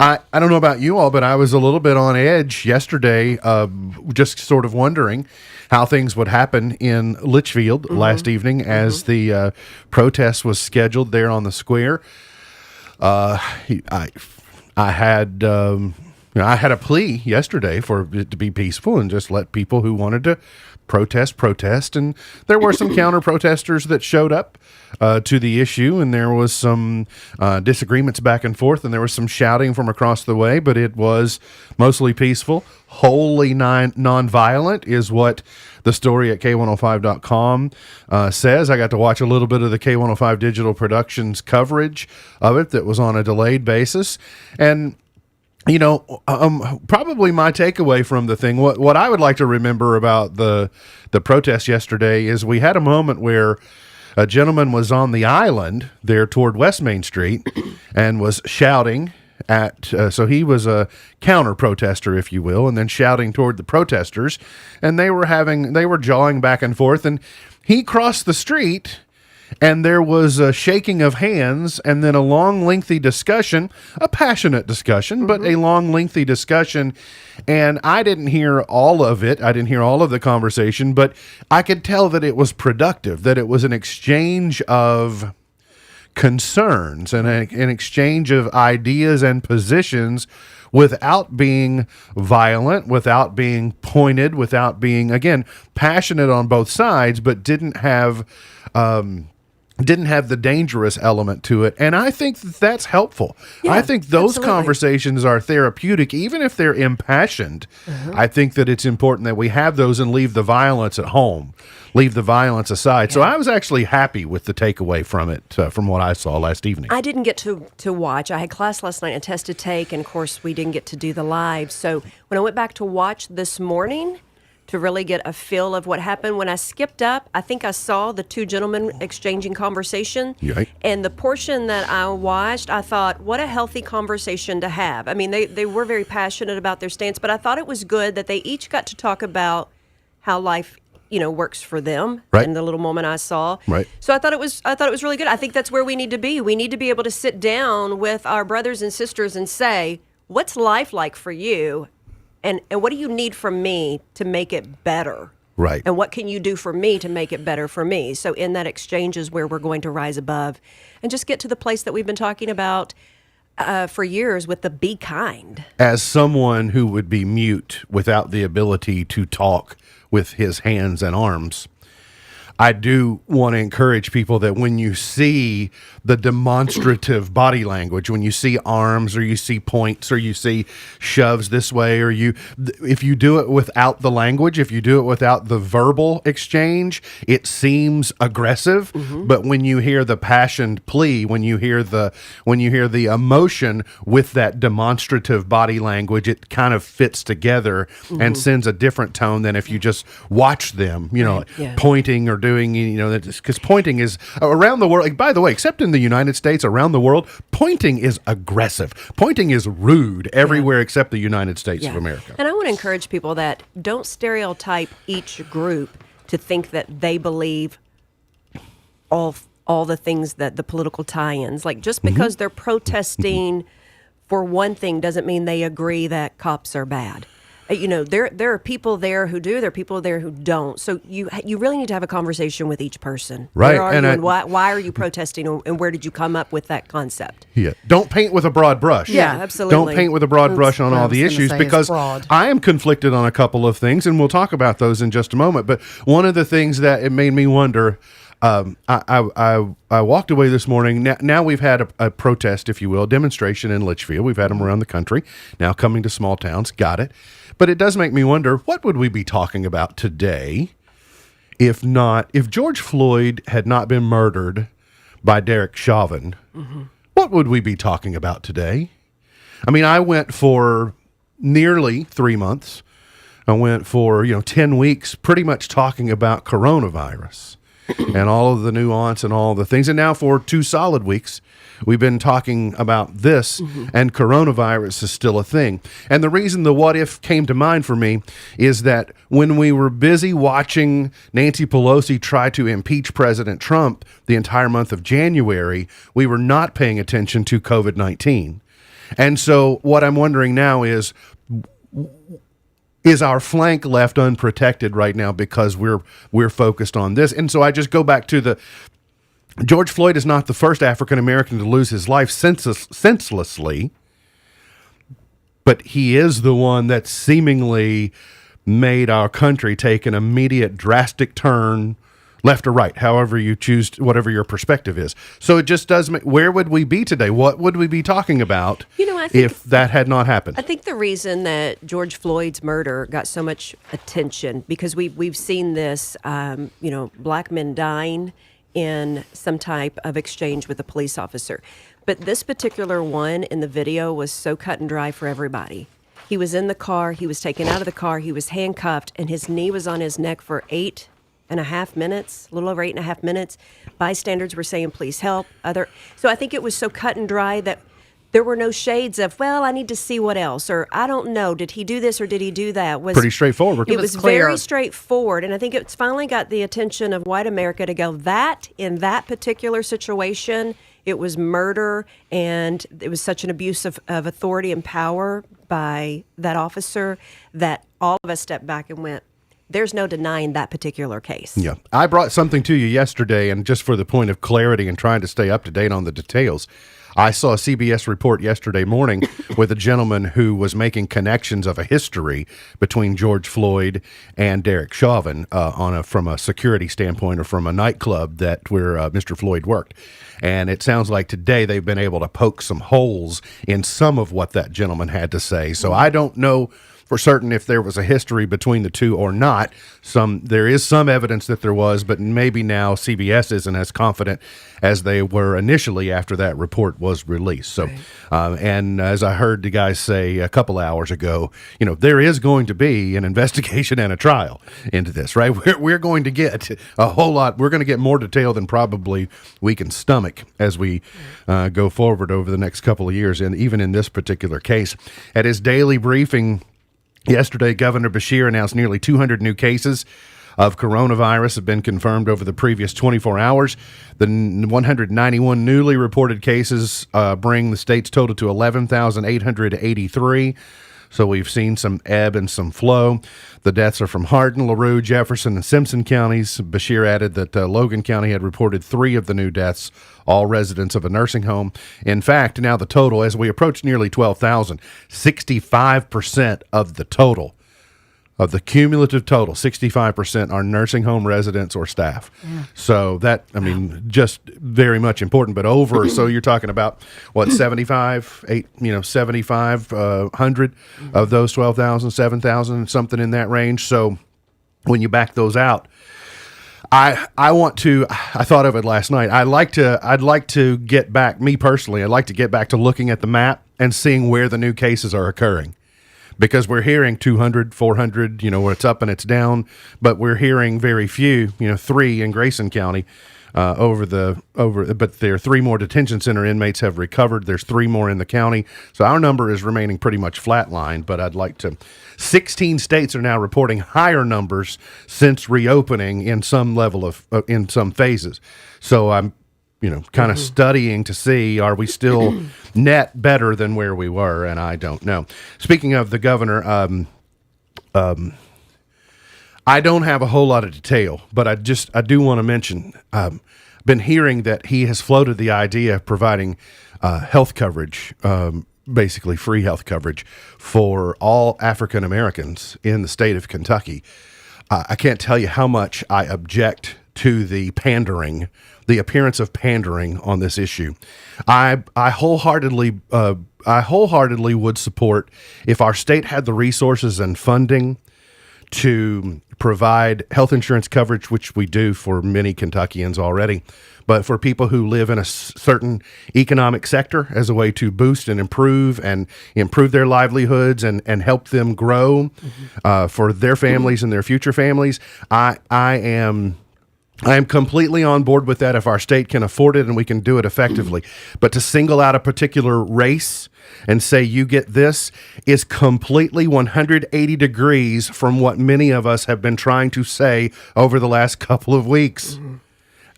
I don't know about you all, but I was a little bit on edge yesterday, just sort of wondering how things would happen in Litchfield last evening as the protest was scheduled there on the square. I had I had a plea yesterday for it to be peaceful and just let people who wanted to protest, and there were some counter protesters that showed up to the issue, and there was some disagreements back and forth, and there was some shouting from across the way, but it was mostly peaceful, wholly non-violent is what the story at K105.com says. I got to watch a little bit of the K105 Digital Productions coverage of it that was on a delayed basis, and probably my takeaway from the thing, what I would like to remember about the protest yesterday is we had a moment where a gentleman was on the island there toward West Main Street and was shouting at, so he was a counter protester, if you will, and then shouting toward the protesters, and they were jawing back and forth, and he crossed the street. And there was a shaking of hands and then a long, lengthy discussion, a passionate discussion, but a long, lengthy discussion. And I didn't hear all of it. I didn't hear all of the conversation, but I could tell that it was productive, that it was an exchange of concerns and an exchange of ideas and positions without being violent, without being pointed, without being, again, passionate on both sides, but didn't have the dangerous element to it. And I think that's helpful. Yeah, I think those absolutely. conversations are therapeutic, even if they're impassioned. I think that it's important that we have those and leave the violence at home, leave the violence aside. So I was actually happy with the takeaway from it, from what I saw last evening. I didn't get to watch. I had class last night and a test to take, and of course we didn't get to do the live. So when I went back to watch this morning to really get a feel of what happened, when I skipped up, I think I saw the two gentlemen exchanging conversation. Right. And the portion that I watched, I thought, what a healthy conversation to have. I mean, they were very passionate about their stance, but I thought it was good that they each got to talk about how life works for them. Right. In the little moment I saw. Right. So I thought it was really good. I think that's where we need to be. We need to be able to sit down with our brothers and sisters and say, what's life like for you? And what do you need from me to make it better? Right. And what can you do for me to make it better for me? So in that exchange is where we're going to rise above and just get to the place that we've been talking about for years with the be kind. As someone who would be mute without the ability to talk with his hands and arms, I do want to encourage people that when you see the demonstrative body language, when you see arms or you see points or you see shoves this way, or if you do it without the language, if you do it without the verbal exchange, it seems aggressive. But when you hear the passionate plea, when you hear the emotion with that demonstrative body language, it kind of fits together and sends a different tone than if you just watch them, Yeah. pointing or doing, because pointing is around the world. Like, by the way, except in the United States, around the world, pointing is aggressive. Pointing is rude everywhere except the United States of America. And I want to encourage people that don't stereotype each group to think that they believe all the things that the political tie-ins. Like, just because they're protesting for one thing doesn't mean they agree that cops are bad. There are people there who do. There are people there who don't. So you really need to have a conversation with each person. Right. Where are you and why are you protesting, and where did you come up with that concept? Yeah. Don't paint with a broad brush. Yeah, absolutely. Don't paint with a broad brush on all the issues, because I am conflicted on a couple of things, and we'll talk about those in just a moment. But one of the things that it made me wonder, I walked away this morning. Now we've had a protest, if you will, demonstration in Litchfield. We've had them around the country, now coming to small towns. Got it. But it does make me wonder, what would we be talking about today if George Floyd had not been murdered by Derek Chauvin? What would we be talking about today? I mean, I went for nearly 3 months. I went for, 10 weeks pretty much talking about coronavirus. and all of the nuance and all the things. And now for 2 solid weeks, we've been talking about this, and coronavirus is still a thing. And the reason the what if came to mind for me is that when we were busy watching Nancy Pelosi try to impeach President Trump the entire month of January, we were not paying attention to COVID-19. And so what I'm wondering now is our flank left unprotected right now because we're focused on this? And so I just go back to George Floyd is not the first African American to lose his life senselessly, but he is the one that seemingly made our country take an immediate drastic turn left or right, however you choose, whatever your perspective is. So it just does make, where would we be today? What would we be talking about if that had not happened? I think the reason that George Floyd's murder got so much attention, because we've seen this, black men dying in some type of exchange with a police officer. But this particular one in the video was so cut and dry for everybody. He was in the car, he was taken out of the car, he was handcuffed, and his knee was on his neck for 8.5 minutes, a little over 8.5 minutes. Bystanders were saying, please help. So I think it was so cut and dry that there were no shades of, well, I need to see what else, or I don't know, did he do this or did he do that? Pretty straightforward. It was very straightforward, and I think it's finally got the attention of white America to go, that in that particular situation, it was murder, and it was such an abuse of authority and power by that officer that all of us stepped back and went, there's no denying that particular case. Yeah. I brought something to you yesterday, and just for the point of clarity and trying to stay up to date on the details, I saw a CBS report yesterday morning with a gentleman who was making connections of a history between George Floyd and Derek Chauvin from a security standpoint, or from a nightclub where Mr. Floyd worked. And it sounds like today they've been able to poke some holes in some of what that gentleman had to say. So I don't know for certain if there was a history between the two or not. There is some evidence that there was, but maybe now CBS isn't as confident as they were initially after that report was released. So, right. And as I heard the guys say a couple hours ago, there is going to be an investigation and a trial into this, right? We're going to get a whole lot. We're going to get more detail than probably we can stomach as we go forward over the next couple of years, and even in this particular case. At his daily briefing yesterday, Governor Beshear announced nearly 200 new cases of coronavirus have been confirmed over the previous 24 hours. The 191 newly reported cases bring the state's total to 11,883. So we've seen some ebb and some flow. The deaths are from Hardin, LaRue, Jefferson, and Simpson counties. Beshear added that Logan County had reported 3 of the new deaths, all residents of a nursing home. In fact, now the total, as we approach nearly 12,000, 65% of the total, of the cumulative total, 65% are nursing home residents or staff. Yeah. So that, just very much important. But so you're talking about, 7,500 of those 12,000, 7,000, something in that range. So when you back those out, I thought of it last night. I'd like to get back, me personally, I'd like to get back to looking at the map and seeing where the new cases are occurring. Because we're hearing 200, 400, where it's up and it's down, but we're hearing very few, 3 in Grayson County but there are 3 more detention center inmates have recovered. There's 3 more in the county. So our number is remaining pretty much flatlined, but 16 states are now reporting higher numbers since reopening in some level of, in some phases. So I'm, kind of studying to see, are we still net better than where we were? And I don't know. Speaking of the governor, I don't have a whole lot of detail, but I do want to mention, been hearing that he has floated the idea of providing health coverage, basically free health coverage for all African Americans in the state of Kentucky. I can't tell you how much I object to the pandering, the appearance of pandering on this issue. I wholeheartedly would support if our state had the resources and funding to provide health insurance coverage, which we do for many Kentuckians already, but for people who live in a certain economic sector as a way to boost and improve their livelihoods and help them grow for their families and their future families. I am I am completely on board with that if our state can afford it and we can do it effectively. But to single out a particular race and say you get this is completely 180 degrees from what many of us have been trying to say over the last couple of weeks.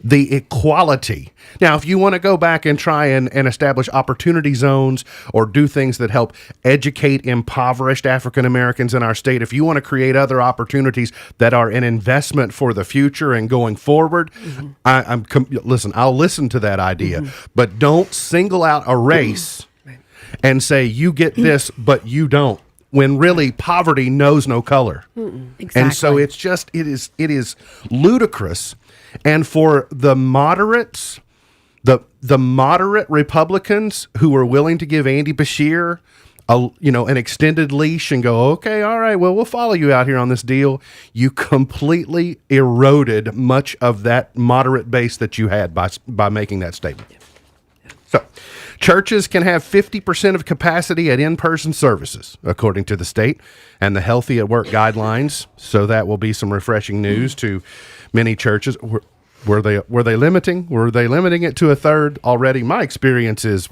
The equality. Now, if you want to go back and try and establish opportunity zones or do things that help educate impoverished African Americans in our state, if you want to create other opportunities that are an investment for the future and going forward, listen, I'll listen to that idea, but don't single out a race and say you get this, but you don't. When really poverty knows no color. Exactly. And so it's just, it is ludicrous. And for the moderates, the moderate Republicans who are willing to give Andy Beshear an extended leash and go, okay, all right, well, we'll follow you out here on this deal. You completely eroded much of that moderate base that you had by making that statement. So, churches can have 50% of capacity at in-person services, according to the state and the Healthy at Work guidelines. So that will be some refreshing news to many churches. Were they limiting? Were they limiting it to a third already? My experience is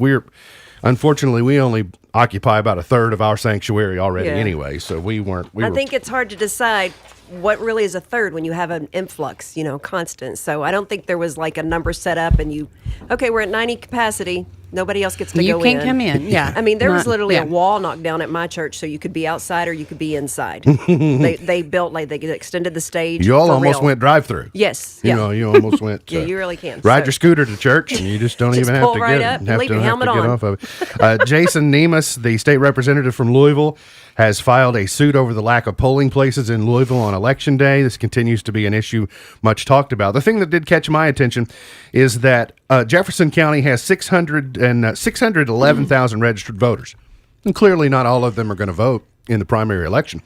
unfortunately we only occupy about a third of our sanctuary already anyway. So I think it's hard to decide what really is a third when you have an influx, constant. So I don't think there was like a number set up and we're at 90 capacity. Nobody else gets to go in. You can't come in, yeah. I mean, there was literally a wall knocked down at my church, so you could be outside or you could be inside. They built, they extended the stage. You all almost went drive-through. Yes. You almost went. Yeah, you really can. Ride your scooter to church, and you just don't even have pull to right get up, leave your helmet get on. off of it. Jason Nemus, the state representative from Louisville, has filed a suit over the lack of polling places in Louisville on Election Day. This continues to be an issue much talked about. The thing that did catch my attention is that Jefferson County has 611,000 registered voters. And clearly not all of them are going to vote in the primary election.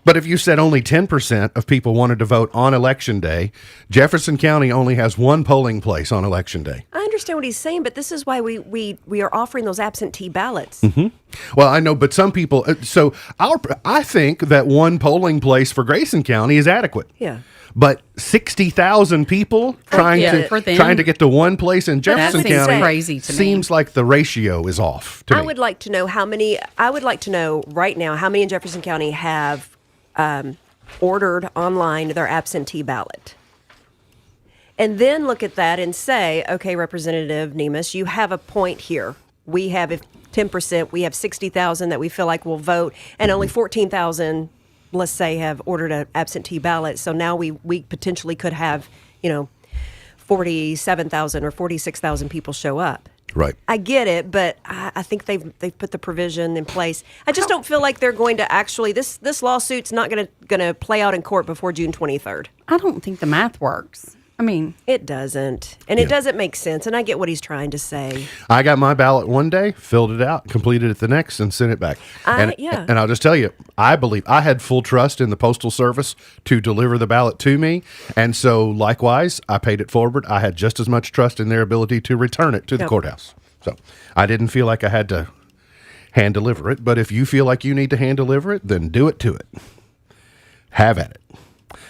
But if you said only 10% of people wanted to vote on Election Day, Jefferson County only has one polling place on Election Day. I understand what he's saying, but this is why we are offering those absentee ballots. Well, I know, but some people. I think that one polling place for Grayson County is adequate. Yeah. But 60,000 people trying to get to one place in Jefferson That seems County crazy to me. seems like the ratio is off to me. I would like to know right now how many in Jefferson County have ordered online their absentee ballot. And then look at that and say, okay, Representative Nemus, you have a point here. We have 10%, we have 60,000 that we feel like will vote, and only 14,000, let's say, have ordered an absentee ballot. So now we potentially could have, 47,000 or 46,000 people show up. Right. I get it, but I think they've put the provision in place. I just don't feel like they're going to actually this lawsuit's not going to play out in court before June 23rd. I don't think the math works. I mean, it doesn't, and it doesn't make sense. And I get what he's trying to say. I got my ballot one day, filled it out, completed it the next, and sent it back. And I'll just tell you, I believe I had full trust in the Postal Service to deliver the ballot to me, and so likewise, I paid it forward. I had just as much trust in their ability to return it to the courthouse. So I didn't feel like I had to hand deliver it. But if you feel like you need to hand deliver it, then do it to it. Have at it.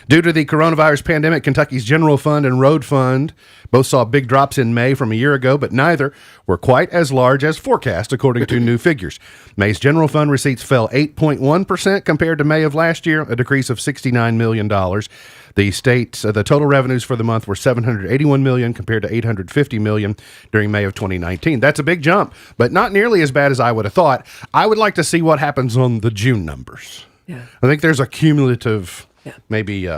Due to the coronavirus pandemic, Kentucky's general fund and road fund both saw big drops in May from a year ago, but neither were quite as large as forecast, according to new figures. May's general fund receipts fell 8.1% compared to May of last year, a decrease of $69 million. The total revenues for the month were $781 million compared to $850 million during May of 2019. That's a big jump, but not nearly as bad as I would have thought. I would like to see what happens on the June numbers. Yeah. I think there's a cumulative... Maybe.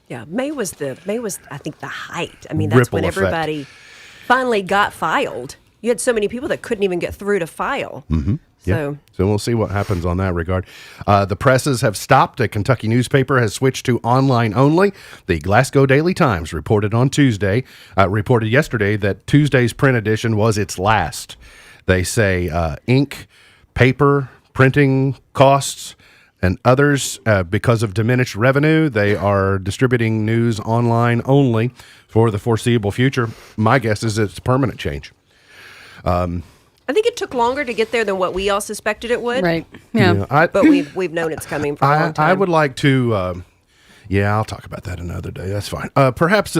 May was I think the height. I mean, that's when everybody finally got filed. You had so many people that couldn't even get through to file. Mm-hmm. So we'll see what happens on that regard. The presses have stopped. A Kentucky newspaper has switched to online only. The Glasgow Daily Times reported yesterday that Tuesday's print edition was its last. They say ink, paper, printing costs, and others, because of diminished revenue, they are distributing news online only for the foreseeable future. My guess is it's a permanent change. I think it took longer to get there than what we all suspected it would. Right. Yeah. But we've known it's coming for a long time. I would like to. I'll talk about that another day. That's fine. Perhaps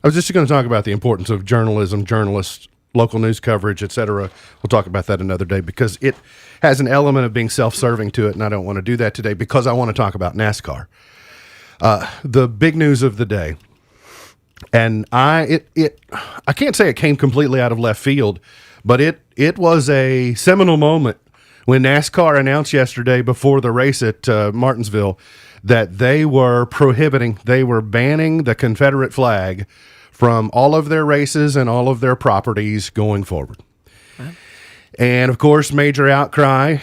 I was just going to talk about the importance of journalism, journalists, local news coverage, et cetera. We'll talk about that another day because it has an element of being self-serving to it, and I don't want to do that today because I want to talk about NASCAR. The big news of the day, and I can't say it came completely out of left field, but it was a seminal moment when NASCAR announced yesterday before the race at Martinsville that they were banning the Confederate flag from all of their races and all of their properties going forward. Right. And, of course, major outcry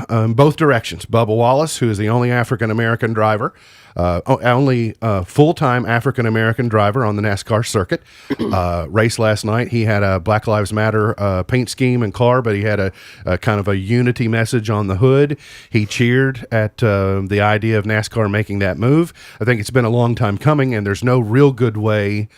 in both directions. Bubba Wallace, who is the only African-American driver, only full-time African-American driver on the NASCAR circuit, race last night. He had a Black Lives Matter paint scheme and car, but he had a kind of a unity message on the hood. He cheered at the idea of NASCAR making that move. I think it's been a long time coming, and there's no real good way.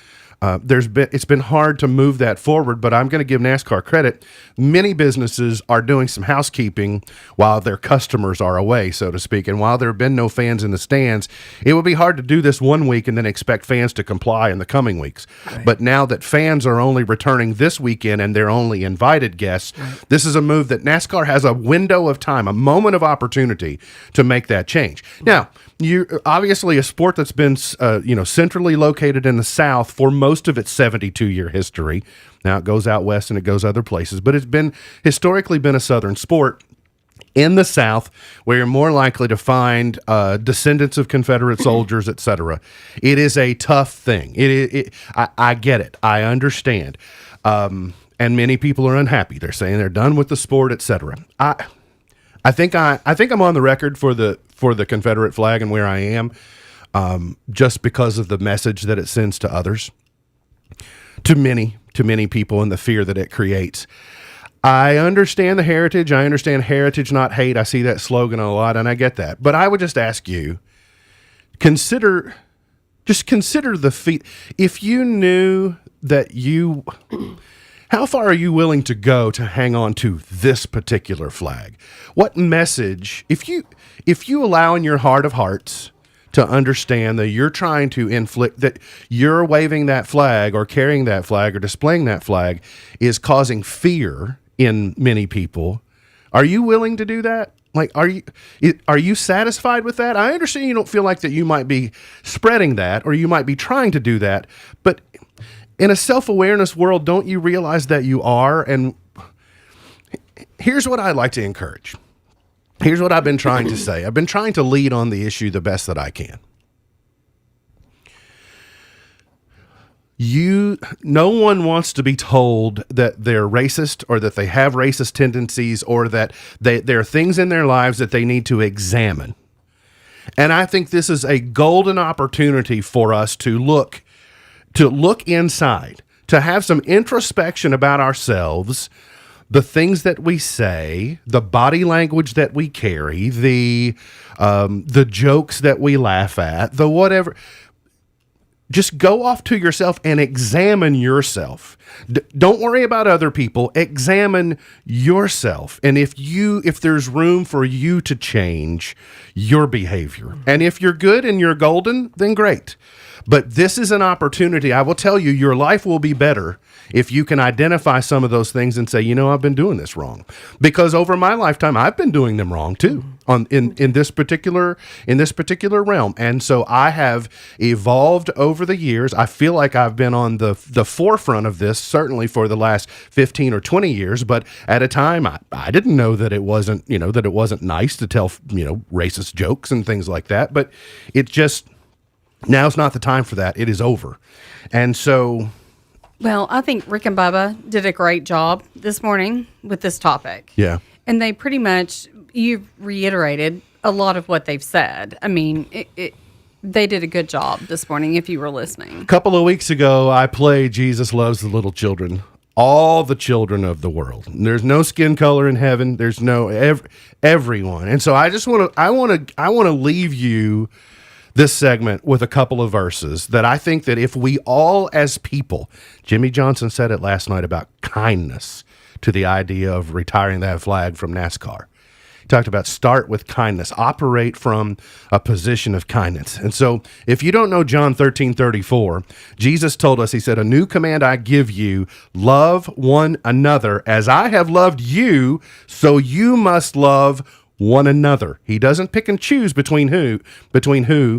It's been hard to move that forward, but I'm going to give NASCAR credit. Many businesses are doing some housekeeping while their customers are away, so to speak. And while there have been no fans in the stands, it would be hard to do this one week and then expect fans to comply in the coming weeks. Right. But now that fans are only returning this weekend and they're only invited guests, right, this is a move that NASCAR has a window of time, a moment of opportunity to make that change. Right. Now, you obviously a sport that's been centrally located in the South for most of its 72-year history. Now it goes out west and it goes other places, but it's been historically been a Southern sport in the South where you're more likely to find descendants of Confederate soldiers, etc. It is a tough thing. I get it. I understand. And many people are unhappy. They're saying they're done with the sport, etc. I think I'm on the record for the Confederate flag and where I am, just because of the message that it sends to others, to many people, and the fear that it creates. I understand the heritage. I understand heritage, not hate. I see that slogan a lot, and I get that. But I would just ask you, consider the feat. If you knew that how far are you willing to go to hang on to this particular flag? What message, if you allow in your heart of hearts to understand that you're trying to inflict, that you're waving that flag or carrying that flag or displaying that flag is causing fear in many people, are you willing to do that? Like, are you satisfied with that? I understand you don't feel like that you might be spreading that or you might be trying to do that, but in a self-awareness world, don't you realize that you are? And here's what I'd like to encourage. Here's what I've been trying to say. I've been trying to lead on the issue the best that I can. No one wants to be told that they're racist or that they have racist tendencies or that there are things in their lives that they need to examine. And I think this is a golden opportunity for us to look inside, to have some introspection about ourselves, the things that we say, the body language that we carry, the jokes that we laugh at, the whatever. Just go off to yourself and examine yourself. Don't worry about other people. Examine yourself. And if there's room for you to change your behavior, and if you're good and you're golden, then great. But this is an opportunity. I will tell you, your life will be better if you can identify some of those things and say, I've been doing this wrong. Because over my lifetime, I've been doing them wrong too, in this particular realm. And so I have evolved over the years. I feel like I've been on the forefront of this, certainly for the last 15 or 20 years. But at a time, I didn't know that it wasn't nice to tell, racist jokes and things like that. But it just, now's not the time for that. It is over. And so, well, I think Rick and Bubba did a great job this morning with this topic. Yeah. And they pretty much, you've reiterated a lot of what they've said. I mean, they did a good job this morning if you were listening. A couple of weeks ago, I played Jesus Loves the Little Children. All the children of the world. There's no skin color in heaven. There's no everyone. And so I want to leave you this segment with a couple of verses that I think that if we all as people, Jimmy Johnson said it last night about kindness to the idea of retiring that flag from NASCAR. He talked about start with kindness, operate from a position of kindness. And so if you don't know John 13:34, Jesus told us, he said, a new command I give you, love one another as I have loved you, so you must love one another. He doesn't pick and choose between who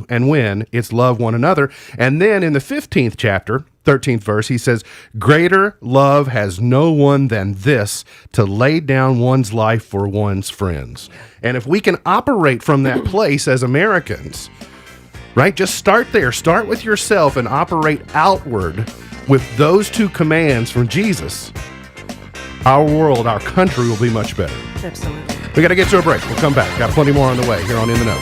and when. It's love one another. And then in the 15th chapter, 13th verse, he says, greater love has no one than this, to lay down one's life for one's friends. And if we can operate from that place as Americans, right, just start there. Start with yourself and operate outward with those two commands from Jesus. Our world, our country will be much better. Absolutely. We got to get to a break. We'll come back. Got plenty more on the way here on In the Know.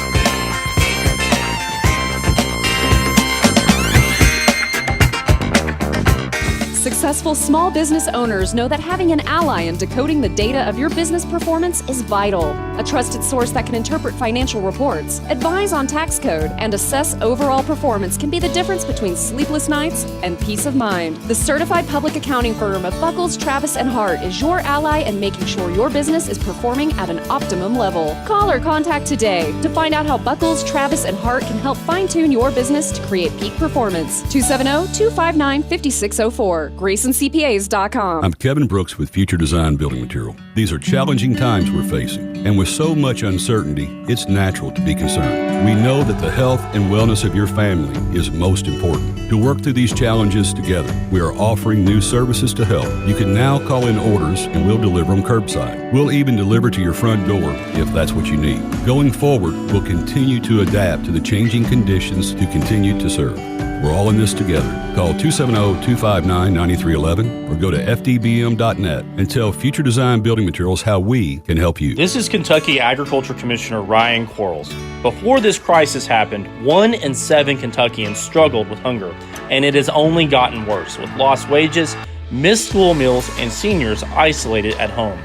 Successful small business owners know that having an ally in decoding the data of your business performance is vital. A trusted source that can interpret financial reports, advise on tax code, and assess overall performance can be the difference between sleepless nights and peace of mind. The certified public accounting firm of Buckles, Travis & Hart is your ally in making sure your business is performing at an optimum level. Call or contact today to find out how Buckles, Travis & Hart can help fine-tune your business to create peak performance. 270-259-5604. GraysonCPAs.com. I'm Kevin Brooks with Future Design Building Material. These are challenging times we're facing, and with so much uncertainty, it's natural to be concerned. We know that the health and wellness of your family is most important. To work through these challenges together, we are offering new services to help. You can now call in orders and we'll deliver them curbside. We'll even deliver to your front door if that's what you need. Going forward, we'll continue to adapt to the changing conditions to continue to serve. We're all in this together. Call 270-259-9311 or go to fdbm.net and tell Future Design Building Materials how we can help you. This is Kentucky Agriculture Commissioner Ryan Quarles. Before this crisis happened, 1 in 7 Kentuckians struggled with hunger, and it has only gotten worse with lost wages, missed school meals, and seniors isolated at home.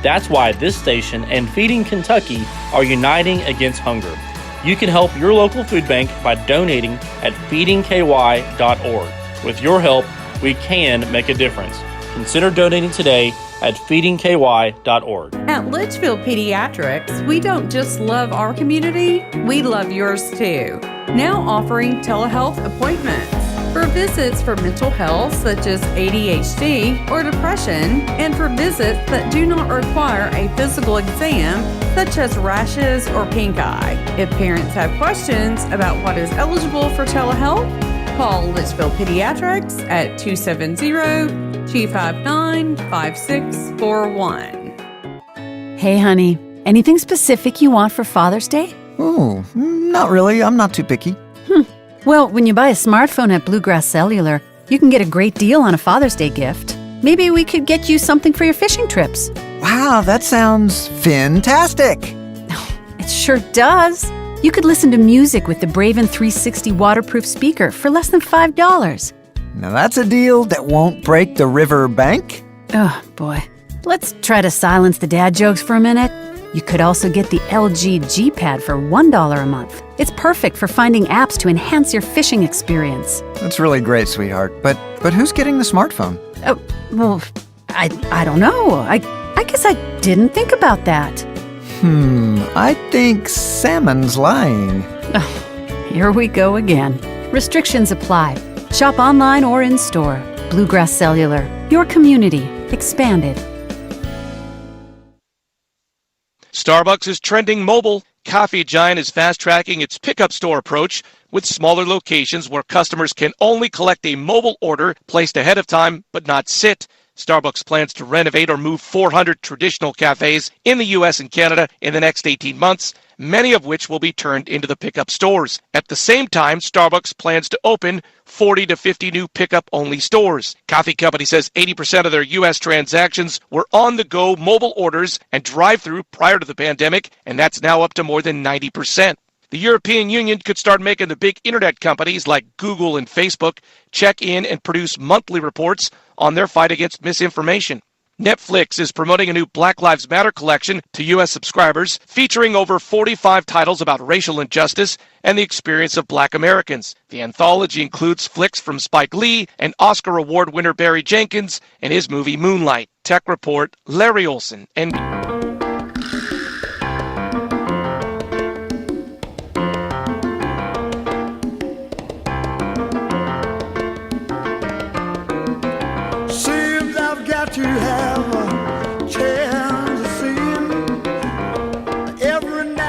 That's why this station and Feeding Kentucky are uniting against hunger. You can help your local food bank by donating at feedingky.org. With your help, we can make a difference. Consider donating today at feedingky.org. At Litchfield Pediatrics, we don't just love our community, we love yours too. Now offering telehealth appointments for visits for mental health such as ADHD or depression, and for visits that do not require a physical exam such as rashes or pink eye. If parents have questions about what is eligible for telehealth, call Litchfield Pediatrics at 270-259-5641. Hey, honey, anything specific you want for Father's Day? Oh, not really. I'm not too picky. Well, when you buy a smartphone at Bluegrass Cellular, you can get a great deal on a Father's Day gift. Maybe we could get you something for your fishing trips. Wow, that sounds fantastic. It sure does. You could listen to music with the Braven 360 waterproof speaker for less than $5. Now that's a deal that won't break the river bank. Oh, boy. Let's try to silence the dad jokes for a minute. You could also get the LG G-Pad for $1 a month. It's perfect for finding apps to enhance your fishing experience. That's really great, sweetheart. But who's getting the smartphone? Oh, well, I don't know. I guess I didn't think about that. I think Salmon's lying. Oh, here we go again. Restrictions apply. Shop online or in store. Bluegrass Cellular. Your community. Expanded. Starbucks is trending mobile. Coffee Giant is fast-tracking its pickup store approach with smaller locations where customers can only collect a mobile order placed ahead of time but not sit. Starbucks plans to renovate or move 400 traditional cafes in the U.S. and Canada in the next 18 months, many of which will be turned into the pickup stores. At the same time, Starbucks plans to open 40 to 50 new pickup-only stores. Coffee Company says 80% of their U.S. transactions were on-the-go mobile orders and drive-through prior to the pandemic, and that's now up to more than 90%. The European Union could start making the big internet companies like Google and Facebook check in and produce monthly reports on their fight against misinformation. Netflix is promoting a new Black Lives Matter collection to U.S. subscribers, featuring over 45 titles about racial injustice and the experience of Black Americans. The anthology includes flicks from Spike Lee and Oscar Award winner Barry Jenkins and his movie Moonlight. Tech Report, Larry Olson, NBC.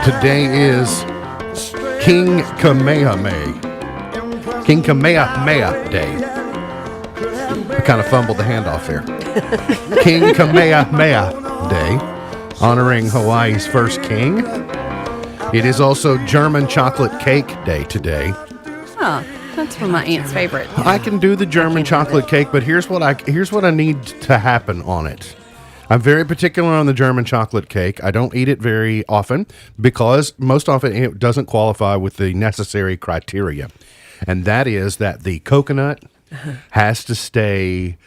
Today is King Kamehameha. King Kamehameha Day. I kind of fumbled the handoff there. King Kamehameha Day, honoring Hawaii's first king. It is also German Chocolate Cake Day today. Oh, that's one of my aunt's favorite. I can do the German chocolate cake, but here's what I need to happen on it. I'm very particular on the German chocolate cake. I don't eat it very often because most often it doesn't qualify with the necessary criteria. And that is that the coconut has to stay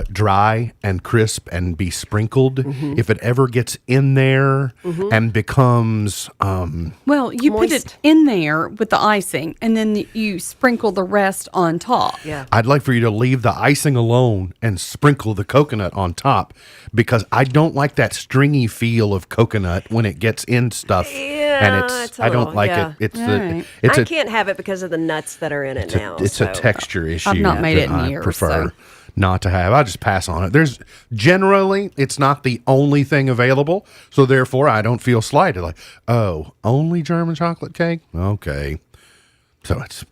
dry and crisp and be sprinkled. If it ever gets in there and becomes Well, you put it in there with the icing, and then you sprinkle the rest on top. Yeah. I'd like for you to leave the icing alone and sprinkle the coconut on top, because I don't like that stringy feel of coconut when it gets in stuff. And it's a I don't little- like yeah. it. It's Right. it's I a can't have it because of the nuts that are in it now. it's so. a texture issue. not made that it in I years, prefer so. not to have. I just pass on it. There's generally it's not the only thing available, so therefore I don't feel slighted. Like, oh, only German chocolate cake? Okay. So it's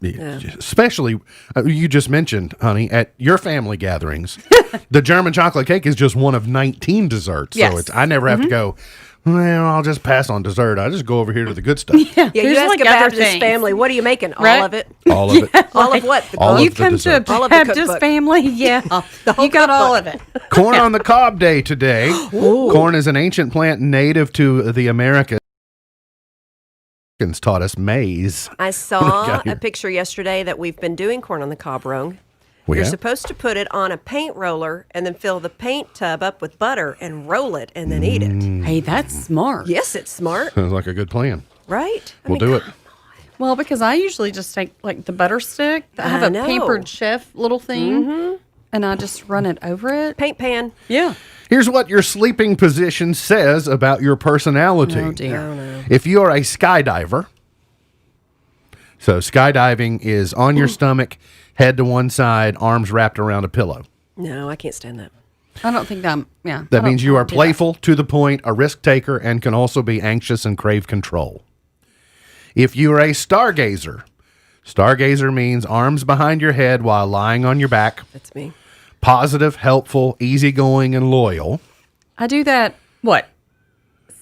especially you just mentioned, honey, at your family gatherings, the German chocolate cake is just one of 19 desserts. Yes. So it's I never have to go. Well, I'll just pass on dessert. I just go over here to the good stuff. Yeah, you There's ask like a other Baptist things. family, what are you making? All Right? of it? All of it. All of what? The All You of the come to a desserts. All of the Baptist cookbook. family, yeah. whole You got all of cookbook. it. Corn on the cob day today. Corn is an ancient plant native to the Americas. Taught us maize. I What saw do we got a here? picture yesterday that we've been doing corn on the cob wrong. We You're have? supposed to put it on a paint roller and then fill the paint tub up with butter and roll it and then eat it. Hey, that's smart. Yes, it's smart, Sounds like a good plan. right? I We'll mean, do it. Well, because I usually just take like the butter stick. I have I a know. pampered chef little thing, and I just run it over it. Paint pan. Yeah. Here's what your sleeping position says about your personality. Oh dear. If you are a skydiver, so skydiving is on your stomach, head to one side, arms wrapped around a pillow. No, I can't stand that. I don't think I'm. Yeah. I That don't means you are do that. playful, to the point, a risk taker, and can also be anxious and crave control. If you are a stargazer means arms behind your head while lying on your back, That's me. positive, helpful, easygoing, and loyal. I do that. What?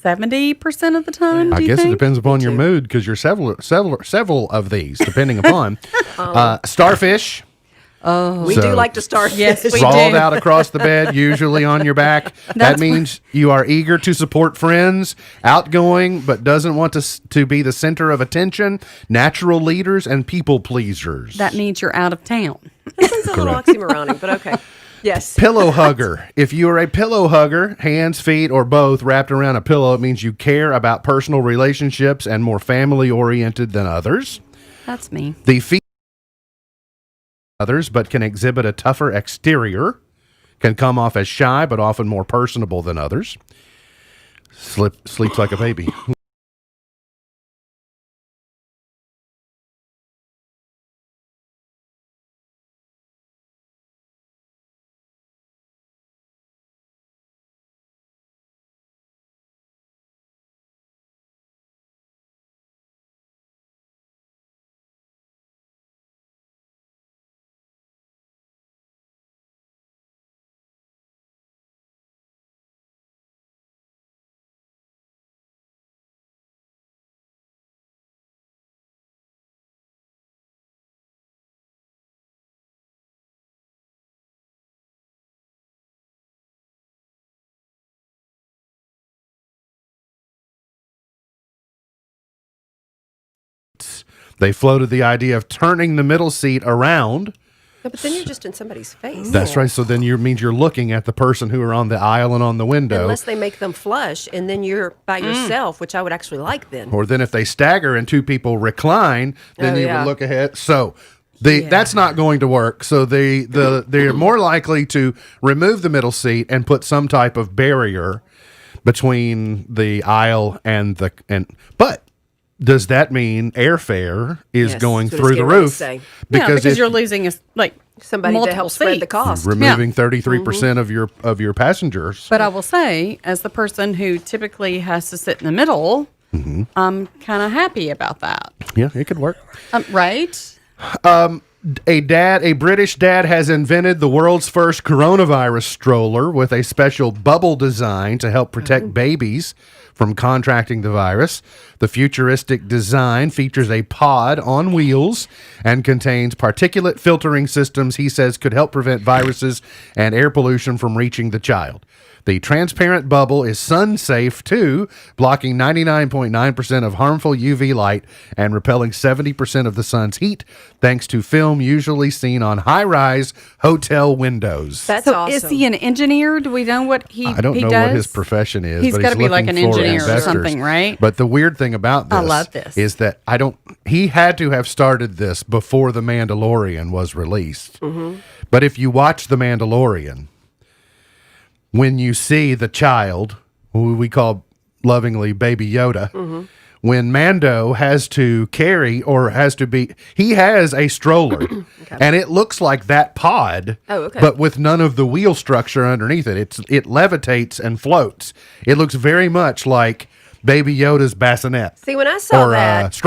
70% of the time. I do you guess it think? depends upon your mood, because you're several of these, depending upon. Starfish. We So- do like to starfish. Yes, we Sprawled do. out across the bed, usually on your back. That means you are eager to support friends, outgoing, but doesn't want to be the center of attention, natural leaders, and people pleasers. That means you're out of town. This is a little oxymoronic, but okay. Yes. Pillow hugger. If you are a pillow hugger, hands, feet, or both wrapped around a pillow, it means you care about personal relationships and more family oriented than others. That's me. The feet others, but can exhibit a tougher exterior, can come off as shy, but often more personable than others. Sleeps like a baby. They floated the idea of turning the middle seat around. Yeah, but then you're just in somebody's face. That's right. So then you means you're looking at the person who are on the aisle and on the window. Unless they make them flush, and then you're by yourself, which I would actually like then. Or then if they stagger and two people recline, then Oh, you yeah. would look ahead. So that's not going to work. So they're more likely to remove the middle seat and put some type of barrier between the aisle and but does that mean airfare is Yes, going that's what I was through the getting ready to roof? say. Because if you're losing Somebody to multiple help spread the seats. cost. removing 33% of your passengers. But I will say, as the person who typically has to sit in the middle, I'm kind of happy about that. Yeah, it could work. Right? A British dad has invented the world's first coronavirus stroller with a special bubble design to help protect babies from contracting the virus. The futuristic design features a pod on wheels and contains particulate filtering systems he says could help prevent viruses and air pollution from reaching the child. The transparent bubble is sun safe too, blocking 99.9% of harmful UV light and repelling 70% of the sun's heat, thanks to film usually seen on high-rise hotel windows. That's So awesome. is he an engineer? Do we know what he I don't know does? what his profession is. He's but gotta be like looking an for engineer or investors. something, right? But the weird thing about this, I love this. is that he had to have started this before The Mandalorian was released. But if you watch The Mandalorian, when you see the child, who we call lovingly Baby Yoda, when Mando has to carry he has a stroller, and it looks like that pod, but with none of the wheel structure underneath it. It levitates and floats. It looks very much like Baby Yoda's bassinet. See, when I saw that,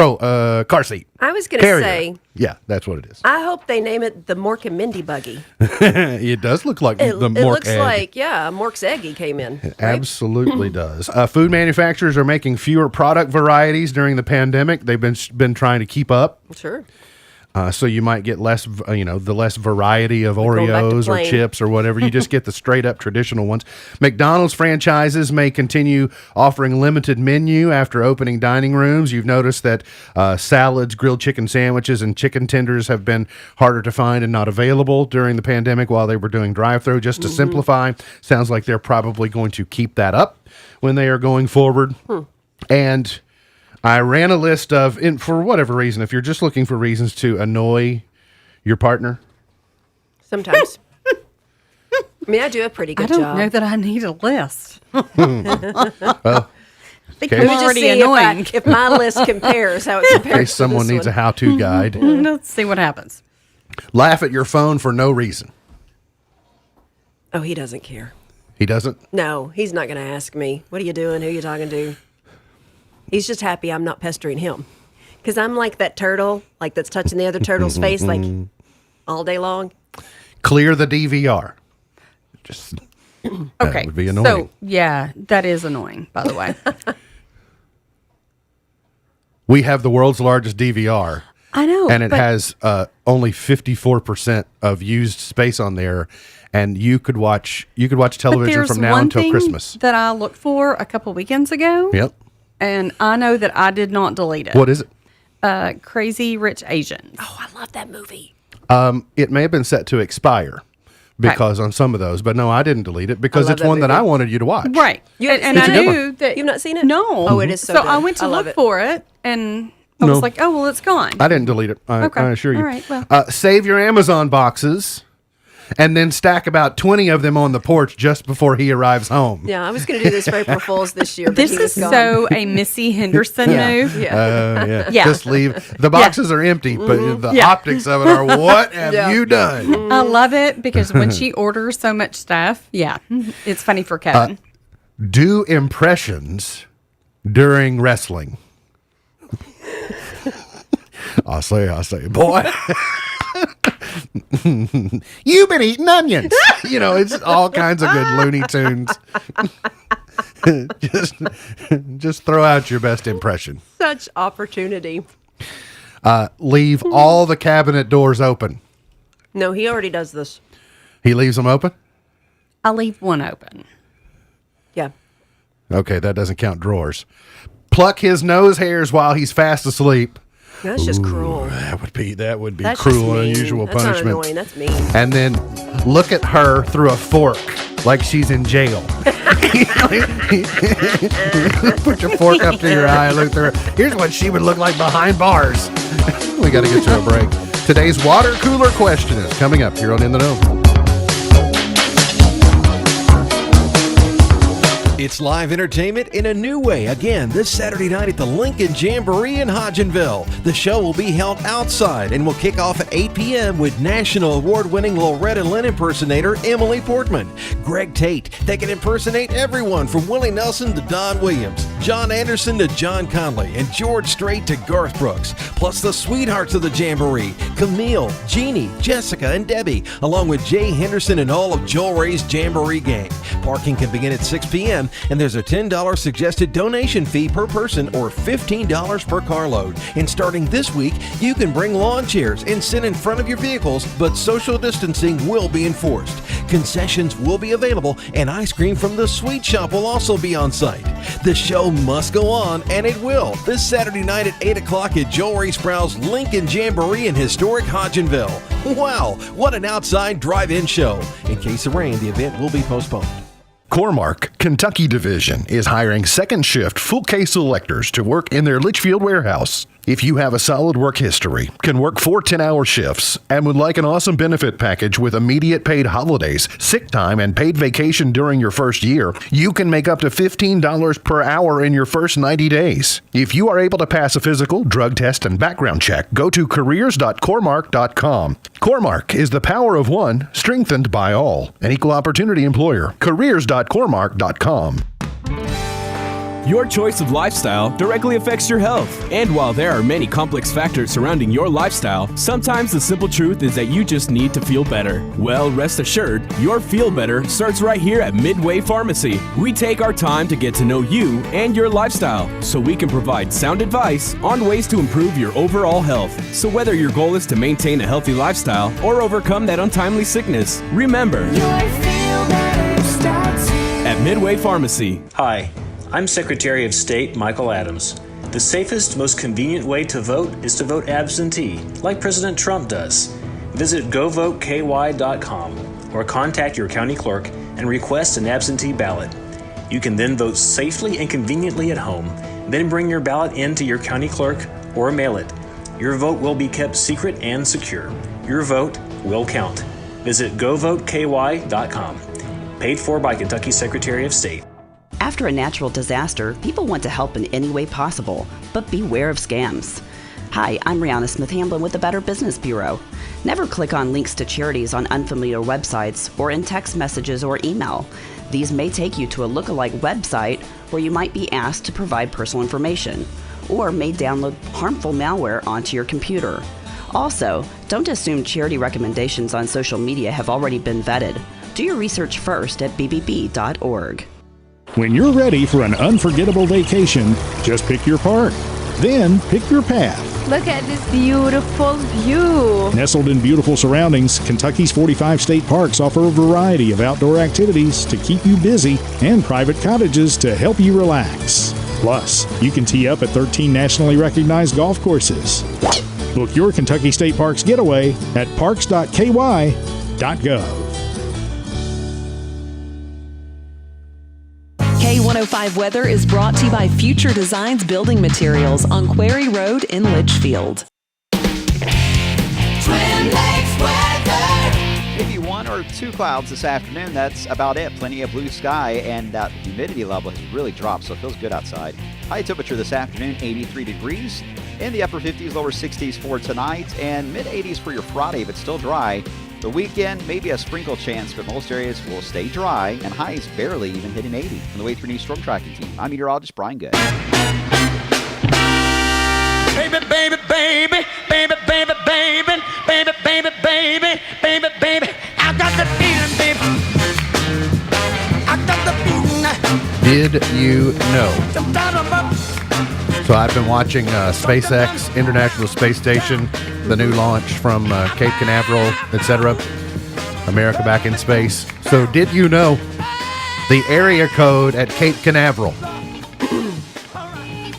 car seat. I was going to Carrier. say, Yeah, that's what it is. I hope they name it the Mork and Mindy buggy. It does look like It the Mork looks egg. like, Mork's egg he came in. It absolutely does. Food manufacturers are making fewer product varieties during the pandemic. They've been trying to keep up. Sure. So you might get less, the less variety of going back to Oreos or plain. chips or whatever. You just get the straight up traditional ones. McDonald's franchises may continue offering limited menu after opening dining rooms. You've noticed that salads, grilled chicken sandwiches, and chicken tenders have been harder to find and not available during the pandemic while they were doing drive-through. Just to simplify, sounds like they're probably going to keep that up when they are going forward. And I ran a list of, for whatever reason, if you're just looking for reasons to annoy your partner. Sometimes. I mean, I do a pretty I good don't job. know that I need a list. I think Okay. I'm Let me just already see annoying. if my list compares, how it In compares case to someone this needs a one. how-to guide. Let's see what happens. Laugh at your phone for no reason. Oh, he doesn't care. He doesn't? No, he's not going to ask me, what are you doing? Who are you talking to? He's just happy I'm not pestering him. Because I'm like that turtle, like that's touching the other turtle's face, like all day long. Clear the DVR. Just Okay. that would be annoying. So, yeah, that is annoying, by the way. We have the world's largest DVR, I know. and it but has only 54% of used space on there, and you could watch but television there's from now one until thing Christmas. that I looked for a couple weekends ago. Yep. And I know that I did not delete it. What is it? Crazy Rich Asians. Oh, I love that movie. It may have been set to expire because on some of those, but no, I didn't delete it because I love it's that one that movie. I wanted you to watch. Right. You and haven't I seen it? knew that. You've not seen it? No. Oh, it is so So good. I went to I love look it. for it, and I No. was like, oh, well, it's gone. I didn't delete it. I Okay. assure you. All right, well. Save your Amazon boxes and then stack about 20 of them on the porch just before he arrives home. Yeah, I was going to do this for April Fool's this year, but This he was is gone. so a Missy Henderson move. Yeah. Yeah. Yeah. Just leave. The boxes are empty, but the Yeah. optics of it are, what have Yeah. you done? I love it because when she orders so much stuff, it's funny for Kevin. Do impressions during wrestling. I'll say, boy. You've been eating onions. It's all kinds of good Looney Tunes. just throw out your best impression. Such opportunity. Leave all the cabinet doors open. No, he already does this. He leaves them open? I leave one open. Yeah. Okay, that doesn't count drawers. Pluck his nose hairs while he's fast asleep. That's just cruel. That would be That's cruel just and mean. unusual That's punishment. Not annoying. That's mean. And then look at her through a fork like she's in jail. Put your fork up to your eye and look through her. Here's what she would look like behind bars. We got to get to a break. Today's water cooler question is coming up here on In the Know. It's live entertainment in a new way again this Saturday night at the Lincoln Jamboree in Hodgenville. The show will be held outside and will kick off at 8 p.m. with national award-winning Loretta Lynn impersonator Emily Portman. Greg Tate, that can impersonate everyone from Willie Nelson to Don Williams. John Anderson to John Conley, and George Strait to Garth Brooks, plus the sweethearts of the Jamboree, Camille, Jeannie, Jessica, and Debbie, along with Jay Henderson and all of Joel Ray's Jamboree gang. Parking can begin at 6 p.m., and there's a $10 suggested donation fee per person or $15 per carload. And starting this week, you can bring lawn chairs and sit in front of your vehicles, but social distancing will be enforced. Concessions will be available, and ice cream from the Sweet Shop will also be on site. The show must go on, and it will, this Saturday night at 8 o'clock at Joel Ray Sproul's Lincoln Jamboree in historic Hodgenville. Wow, what an outside drive-in show. In case of rain, the event will be postponed. Core-Mark, Kentucky Division, is hiring second shift full case selectors to work in their Litchfield warehouse. If you have a solid work history, can work 4 10-hour shifts, and would like an awesome benefit package with immediate paid holidays, sick time, and paid vacation during your first year, you can make up to $15 per hour in your first 90 days. If you are able to pass a physical, drug test, and background check, go to careers.coremark.com. Core-Mark is the power of one, strengthened by all. An equal opportunity employer. careers.coremark.com. Your choice of lifestyle directly affects your health. And while there are many complex factors surrounding your lifestyle, sometimes the simple truth is that you just need to feel better. Well, rest assured, your feel better starts right here at Midway Pharmacy. We take our time to get to know you and your lifestyle so we can provide sound advice on ways to improve your overall health. So whether your goal is to maintain a healthy lifestyle or overcome that untimely sickness, remember, your feel better starts here at Midway Pharmacy. Hi. I'm Secretary of State Michael Adams. The safest, most convenient way to vote is to vote absentee, like President Trump does. Visit govoteky.com or contact your county clerk and request an absentee ballot. You can then vote safely and conveniently at home, then bring your ballot in to your county clerk or mail it. Your vote will be kept secret and secure. Your vote will count. Visit govoteky.com. Paid for by Kentucky Secretary of State. After a natural disaster, people want to help in any way possible, but beware of scams. Hi, I'm Rihanna Smith Hamblin with the Better Business Bureau. Never click on links to charities on unfamiliar websites or in text messages or email. These may take you to a lookalike website where you might be asked to provide personal information, or may download harmful malware onto your computer. Also, don't assume charity recommendations on social media have already been vetted. Do your research first at bbb.org. When you're ready for an unforgettable vacation, just pick your park. Then pick your path. Look at this beautiful view. Nestled in beautiful surroundings, Kentucky's 45 state parks offer a variety of outdoor activities to keep you busy and private cottages to help you relax. Plus, you can tee up at 13 nationally recognized golf courses. Book your Kentucky State Parks getaway at parks.ky.gov. K105 Weather is brought to you by Future Designs Building Materials on Quarry Road in Litchfield. Twin Lakes weather. Maybe 1 or 2 clouds this afternoon. That's about it. Plenty of blue sky, and that humidity level has really dropped, so it feels good outside. High temperature this afternoon, 83 degrees. In the upper 50s, lower 60s for tonight, and mid-80s for your Friday, but still dry. The weekend, maybe a sprinkle chance, but most areas will stay dry, and highs barely even hitting 80. On the way through News Storm Tracking Team, I'm meteorologist Brian Good. Baby, baby, baby, baby, baby, baby, baby, baby, baby, baby, baby, I got the feeling, baby. I got the feeling. Did you know? So I've been watching SpaceX, International Space Station, the new launch from Cape Canaveral, etc. America back in space. So did you know the area code at Cape Canaveral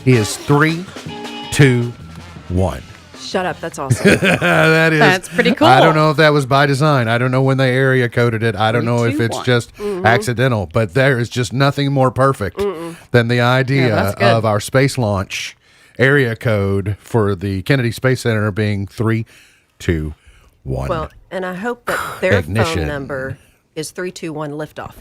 is 321? Shut up. That's awesome. That's pretty cool. I don't know if that was by design. I don't know when they area coded it. I don't know if it's just accidental, but there is just nothing more perfect than the idea of our space launch area code for the Kennedy Space Center being 321. Well, and I hope that their Ignition. phone number is 321 liftoff.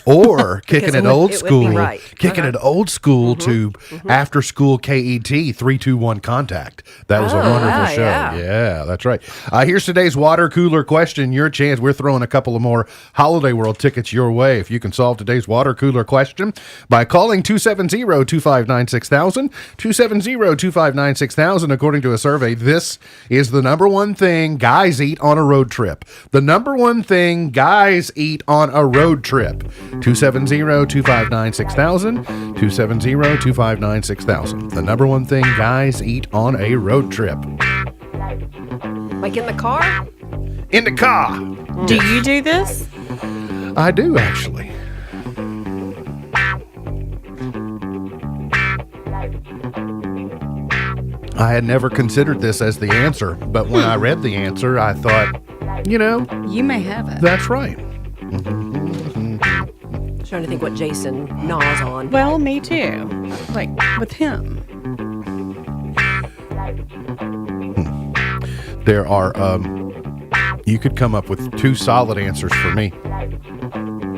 Or kicking Because it it old would be school, right. kicking it old school to after school KET 321 Contact. That was a wonderful show. Yeah, that's right. Here's today's water cooler question. Your chance. We're throwing a couple of more Holiday World tickets your way. If you can solve today's water cooler question by calling 270-259-6000, 270-259-6000. According to a survey, this is the number one thing guys eat on a road trip. The number one thing guys eat on a road trip. 270-259-6000, 270-259-6000. The number one thing guys eat on a road trip. Like in the car? In the car. Do you do this? I do, actually. I had never considered this as the answer, but when I read the answer, I thought, you may have it. That's right. Trying to think what Jason gnaws on. Well, me too. Like with him. There are, you could come up with two solid answers for me.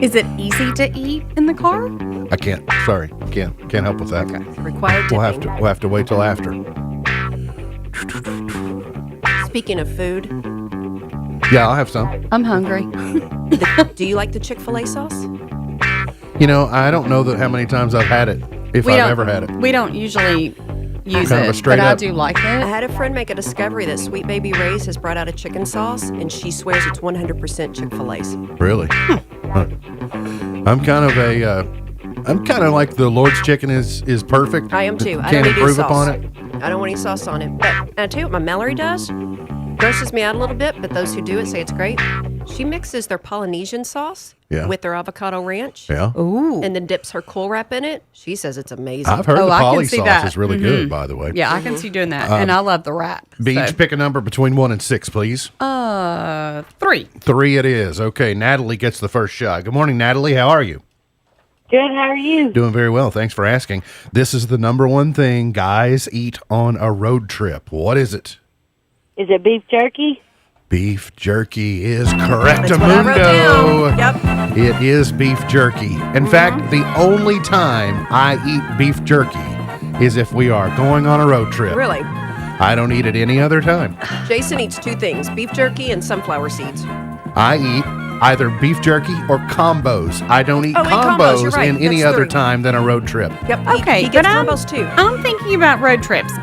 Is it easy to eat in the car? I can't. Sorry, can't help with that. Required We'll tipping. have to wait till after. Speaking of food, Yeah, I'll have some. I'm hungry. do you like the Chick-fil-A sauce? I don't know that how many times I've had it, if I've ever had it. We don't usually use Kind of a it, straight but I up- do like I it. had a friend make a discovery that Sweet Baby Ray's has brought out a chicken sauce, and she swears it's 100% Chick-fil-A's. Really? Huh. I'm kind of like the Lord's chicken is perfect. I am too. I Can't don't need improve sauce. upon it. I don't want any sauce on it. But I tell you what my Mallory does. Grosses me out a little bit, but those who do it say it's great. She mixes their Polynesian sauce with their avocado ranch. Yeah. Ooh. And then dips her cool wrap in it. She says it's amazing. I've heard the I poly can see sauce that. is really good, by the way. Yeah, I can see doing that. And I love the wrap. Beach, so. pick a number between 1 and 6, please. 3. 3 it is. Okay, Natalie gets the first shot. Good morning, Natalie. How are you? Good, how are you? Doing very well. Thanks for asking. This is the number one thing guys eat on a road trip. What is it? Is it beef jerky? Beef jerky is correct, That's what I wrote Amundo. down. Yep. It is beef jerky. In fact, the only time I eat beef jerky is if we are going on a road trip. Really? I don't eat it any other time. Jason eats 2 things, beef jerky and sunflower seeds. I eat either beef jerky or combos. I don't eat Oh, combos, you're combos right. in any That's other 3. time than a road trip. Yep. Okay, he gets but combos too. I'm thinking about road trips.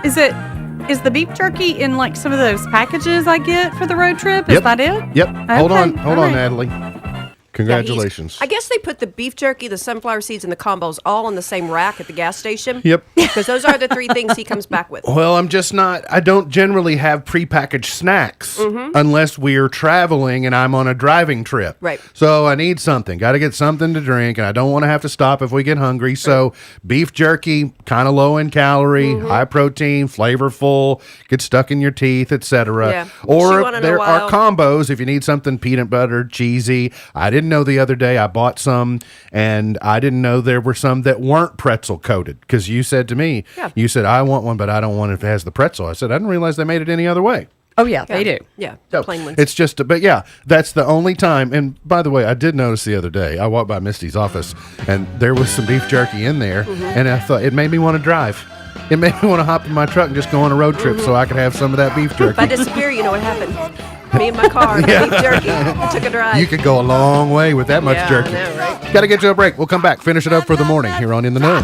Is the beef jerky in like some of those packages I get for the road trip? Is Yep. that it? Yep. Hold Okay, on, all right. Natalie. Congratulations. I guess they put the beef jerky, the sunflower seeds, and the combos all on the same rack at the gas station. Yep. Because those are the 3 things he comes back with. Well, I don't generally have prepackaged snacks Mm-hmm. unless we're traveling and I'm on a driving trip. Right. So I need something. Got to get something to drink, and I don't want to have to stop if we get hungry. So beef jerky, kind of low in calorie, Mm-hmm. high protein, flavorful, gets stuck in your teeth, etc. Yeah. Or Chew on it a there are while. combos if you need something peanut butter, cheesy. I didn't know the other day I bought some, and I didn't know there were some that weren't pretzel coated, because you said to me, you said, I want one, but I don't want it if it has the pretzel. I said, I didn't realize they made it any other way. Oh, yeah, they do. Yeah, So, plain ones. it's just, but yeah, that's the only time. And by the way, I did notice the other day, I walked by Misty's office, and there was some beef jerky in there, and I thought, it made me want to drive. It made me want to hop in my truck and just go on a road trip so I could have some of that beef jerky. If I disappear, you know what happened. Me and my car, Yeah. beef jerky. I took a drive. You could go a long way with that much Yeah, I jerky. know, right? Got to get to a break. We'll come back, finish it up for the morning here on In the Know.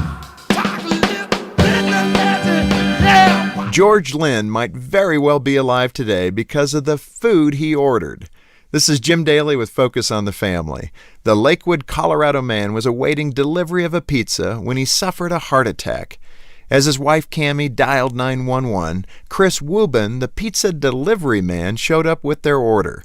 George Lynn might very well be alive today because of the food he ordered. This is Jim Daly with Focus on the Family. The Lakewood, Colorado man was awaiting delivery of a pizza when he suffered a heart attack. As his wife Cammie dialed 911, Chris Wubin, the pizza delivery man, showed up with their order.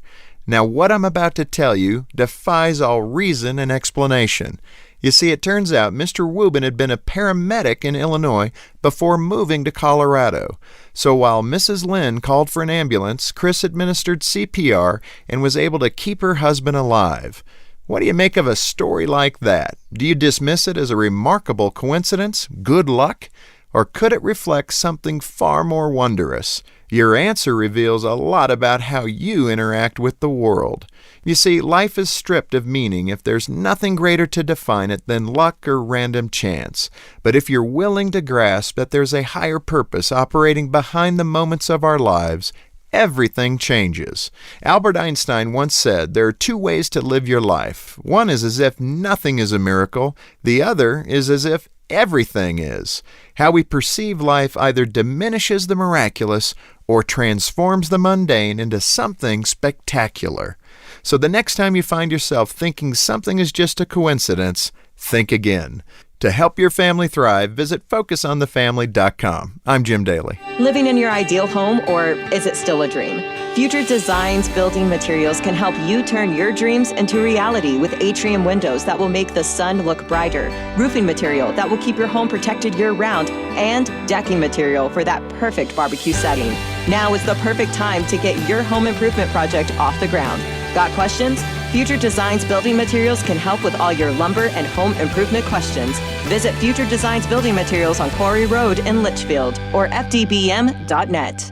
Now, what I'm about to tell you defies all reason and explanation. You see, it turns out Mr. Wubin had been a paramedic in Illinois before moving to Colorado. So while Mrs. Lynn called for an ambulance, Chris administered CPR and was able to keep her husband alive. What do you make of a story like that? Do you dismiss it as a remarkable coincidence? Good luck? Or could it reflect something far more wondrous? Your answer reveals a lot about how you interact with the world. You see, life is stripped of meaning if there's nothing greater to define it than luck or random chance. But if you're willing to grasp that there's a higher purpose operating behind the moments of our lives, everything changes. Albert Einstein once said there are two ways to live your life. One is as if nothing is a miracle. The other is as if everything is. How we perceive life either diminishes the miraculous or transforms the mundane into something spectacular. So the next time you find yourself thinking something is just a coincidence, think again. To help your family thrive, visit FocusOnTheFamily.com. I'm Jim Daly. Living in your ideal home, or is it still a dream? Future Designs Building Materials can help you turn your dreams into reality with atrium windows that will make the sun look brighter, roofing material that will keep your home protected year-round, and decking material for that perfect barbecue setting. Now is the perfect time to get your home improvement project off the ground. Got questions? Future Designs Building Materials can help with all your lumber and home improvement questions. Visit Future Designs Building Materials on Quarry Road in Litchfield or fdbm.net.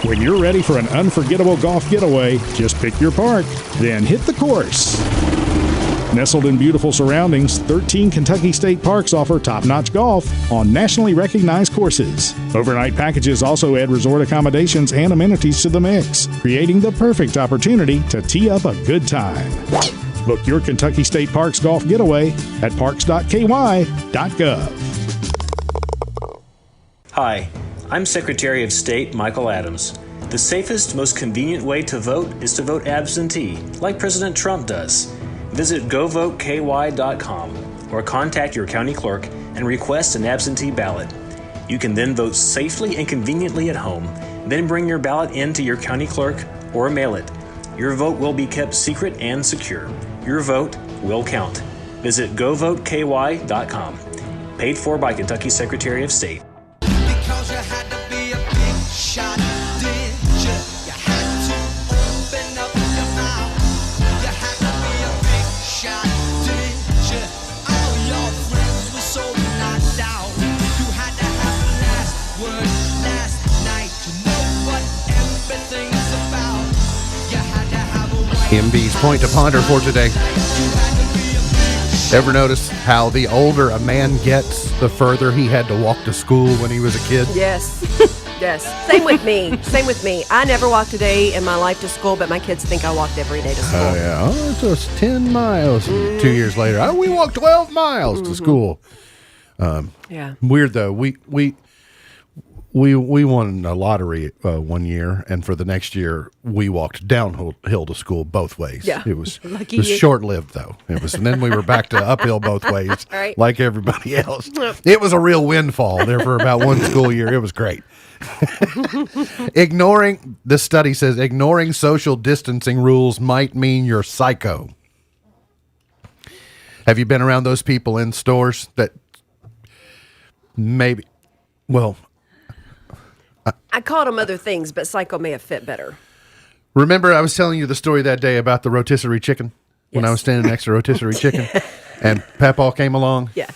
When you're ready for an unforgettable golf getaway, just pick your park, then hit the course. Nestled in beautiful surroundings, 13 Kentucky state parks offer top-notch golf on nationally recognized courses. Overnight packages also add resort accommodations and amenities to the mix, creating the perfect opportunity to tee up a good time. Book your Kentucky State Parks golf getaway at parks.ky.gov. Hi, I'm Secretary of State Michael Adams. The safest, most convenient way to vote is to vote absentee, like President Trump does. Visit govoteky.com or contact your county clerk and request an absentee ballot. You can then vote safely and conveniently at home, then bring your ballot in to your county clerk or mail it. Your vote will be kept secret and secure. Your vote will count. Visit govoteky.com. Paid for by Kentucky Secretary of State. Because you had to be a big shot, did you? You had to open up your mouth. You had to be a big shot, did you? All your friends were so knocked out. You had to have the last word last night to know what everything's about. You had to have a white MB's point to ponder for today. Ever notice how the older a man gets, the further he had to walk to school when he was a kid? Yes. Yes. Same with me. Same with me. I never walked a day in my life to school, but my kids think I walked every day to school. Oh, yeah. Oh, it's just 10 miles. 2 years later, oh, we walked 12 miles to school. Yeah. Weird, though. We won a lottery one year, and for the next year, we walked downhill to school both ways. Yeah. It was, Lucky it was you. short-lived, though. It was, and then we were back to uphill both ways, Right. like everybody else. It was a real windfall there for about one school year. It was great. This study says ignoring social distancing rules might mean you're psycho. Have you been around those people in stores that maybe, well, I called them other things, but psycho may have fit better. remember I was telling you the story that day about the rotisserie chicken when I was standing next to rotisserie chicken and Papaw came along? Yeah.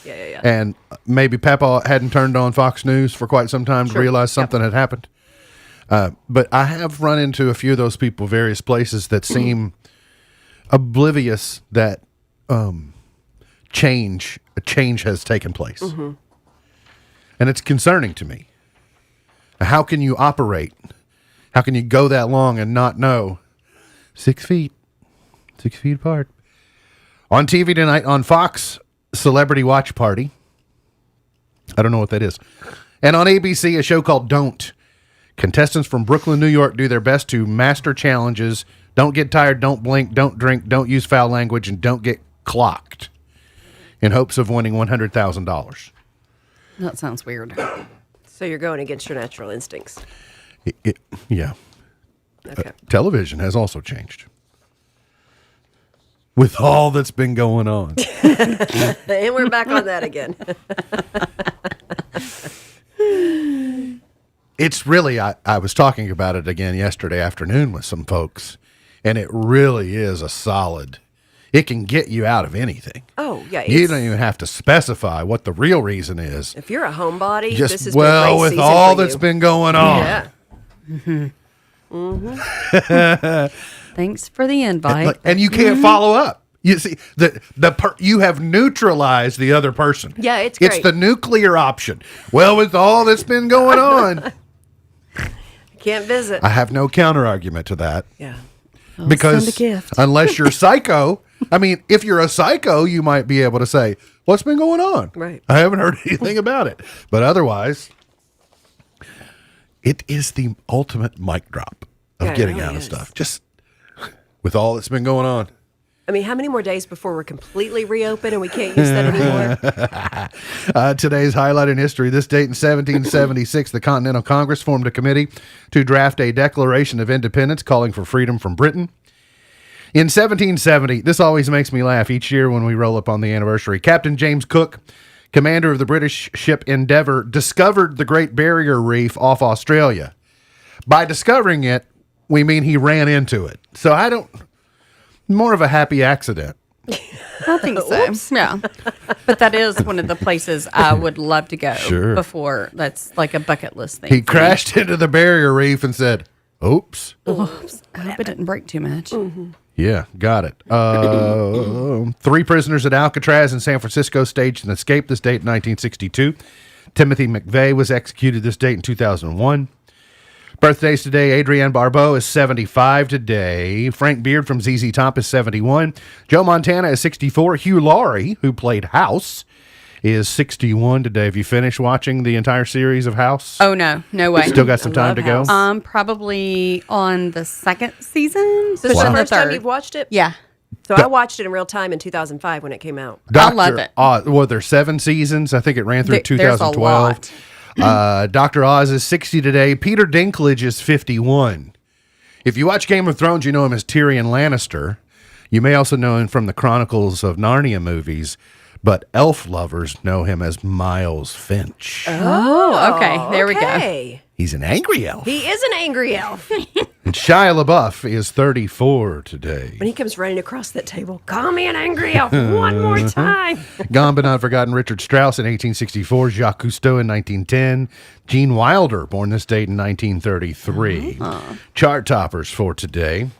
And maybe Papaw hadn't turned on Fox News for quite some time to realize something had happened. But I have run into a few of those people various places that seem oblivious that a change has taken place. Mm-hmm. And it's concerning to me. How can you operate? How can you go that long and not know? 6 feet apart. On TV tonight on Fox, Celebrity Watch Party. I don't know what that is. And on ABC, a show called Don't. Contestants from Brooklyn, New York do their best to master challenges. Don't get tired, don't blink, don't drink, don't use foul language, and don't get clocked in hopes of winning $100,000. That sounds weird. So you're going against your natural instincts. Yeah. Okay. Television has also changed. With all that's been going on. And we're back on that again. It's really, I was talking about it again yesterday afternoon with some folks, and it really is a solid it can get you out of anything. Oh, yeah. You it's- don't even have to specify what the real reason is. If you're a homebody, Just this has been a well, great with season all for that's you. been going on. Yeah. Thanks for the invite. And you can't follow up. You see, you have neutralized the other person. Yeah, it's It's great. the nuclear option. Well, with all that's been going on, Can't visit. I have no counter argument to that. Yeah. Because send a gift. unless you're psycho, I mean, if you're a psycho, you might be able to say, what's been going on? Right. I haven't heard anything about it. But otherwise, it is the ultimate mic drop of Yeah, it getting really out of is. stuff. Just with all that's been going on. I mean, how many more days before we're completely reopened and we can't use that anymore? Today's highlight in history. This date in 1776, the Continental Congress formed a committee to draft a Declaration of Independence calling for freedom from Britain. In 1770, this always makes me laugh each year when we roll up on the anniversary. Captain James Cook, commander of the British ship Endeavour, discovered the Great Barrier Reef off Australia. By discovering it, we mean he ran into it. So more of a happy accident. I think so. Yeah. But that is one of the places I would love to go Sure. before. That's like a bucket list thing. He crashed into the barrier reef and said, oops. Oops. I hope it didn't break too much. Yeah, got it. 3 prisoners at Alcatraz in San Francisco staged an escape this date in 1962. Timothy McVeigh was executed this date in 2001. Birthdays today, Adrienne Barbeau is 75 today. Frank Beard from ZZ Top is 71. Joe Montana is 64. Hugh Laurie, who played House, is 61 today. Have you finished watching the entire series of House? Oh, no. No way. Still got some time to go? Probably on the second season. This is pushing the first time third. you've watched it? Yeah. So I watched it in real time in 2005 when it came out. I love it. Well, there's 7 seasons. I think it ran through There's a 2012. Dr. Oz is 60 today. Peter Dinklage is 51. If you watch Game of Thrones, you know him as Tyrion Lannister. You may also know him from the Chronicles of Narnia movies, but elf lovers know him as Miles Finch. Oh, okay. There we go. He's an angry elf. He is an angry elf. And Shia LaBeouf is 34 today. When he comes running across that table, call me an angry elf one more time. Gone but not forgotten, Richard Strauss in 1864, Jacques Cousteau in 1910, Gene Wilder, born this date in 1933. Chart toppers for today.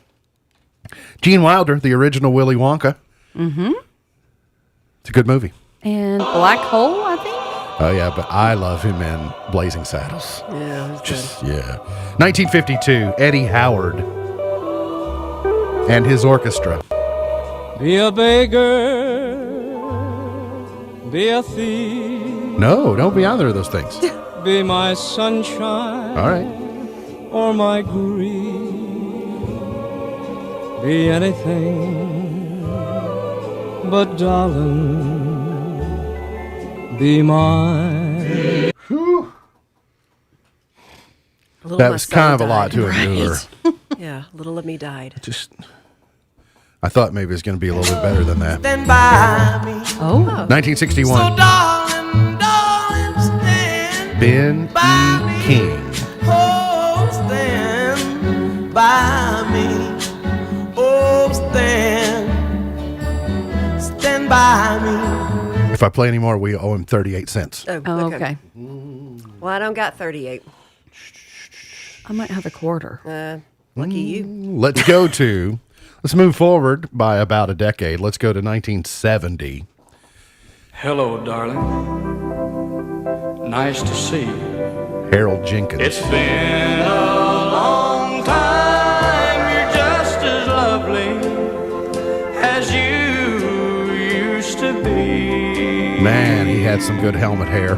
Gene Wilder, the original Willy Wonka. Mm-hmm. It's a good movie. And Black Hole, I think. Oh, yeah, but I love him in Blazing Saddles. Yeah, that's Just, yeah. 1952, Eddie Howard and his orchestra. Be a beggar, be a thief, No, don't be either of those things. be my sunshine, All right. or my grief, be anything, but darling, be mine. That was kind of a lot to endure. Yeah, little of me died. I thought maybe it was going to be a little bit better than that. Stand by me. Oh. 1961. Darling, stand Ben E. King. Oh, stand by me. Oh, stand by me. If I play anymore, we owe him 38 cents. Oh, okay. Well, I don't got 38. I might have a quarter. Lucky you. Let's go to, let's move forward by about a decade. Let's go to 1970. Hello, darling. Nice to see you. Harold Jenkins. It's been a long time. You're just as lovely as you used to be. Man, he had some good helmet hair.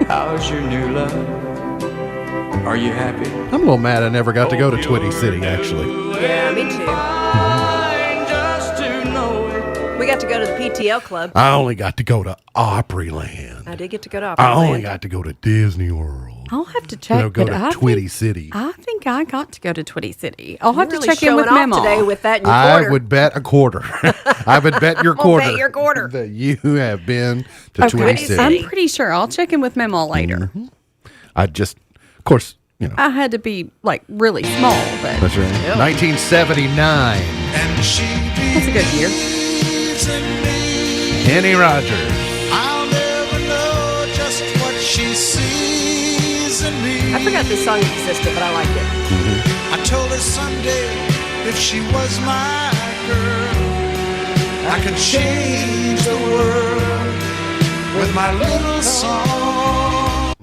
How's your new love? Are you happy? I'm a little mad I never got to go to Twitty City, actually. Yeah, me too. Just to know it. We got to go to the PTL Club. I only got to go to Opryland. I did get to go to I Opryland. only got to go to Disney World. I'll have to check. Go but to I Twitty think- City. I think I got to go to Twitty City. I'll have You're to really check in with showing off Memo today with that in your I quarter. would bet a quarter. I would bet your I'm gonna quarter. bet your quarter. That you have been to Okay, Twitty City. I'm pretty sure. I'll check in with Memo later. I just, of course, I had to be like really small, but That's right. 1979. that's a good year. Kenny Rogers. I'll never know just what she sees in me. I forgot this song existed, but I like it. I told her someday if she was my girl, I could change the world with my little song.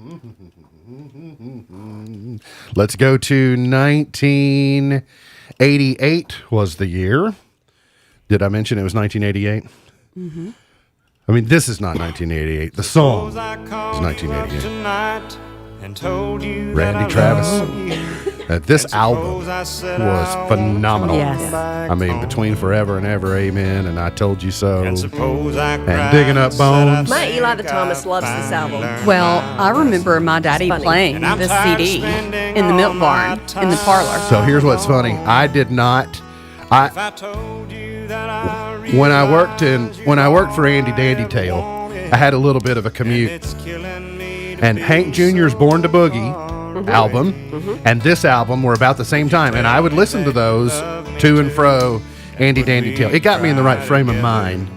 Let's go to 1988 was the year. Did I mention it was 1988? Mm-hmm. I mean, this is not 1988. The song is 1988. Randy Travis. This album was phenomenal. Yes. I mean, Between Forever and Ever, Amen, and I Told You So, and Digging Up Bones. My Eli the Thomas loves this album. Well, I remember my daddy playing this CD in the milk barn in the parlor. So here's what's funny. I did not. When I worked for Andy Dandy Tail, I had a little bit of a commute, and Hank Jr.'s Born to Boogie album and this album were about the same time, and I would listen to those to and fro Andy Dandy Tail. It got me in the right frame of mind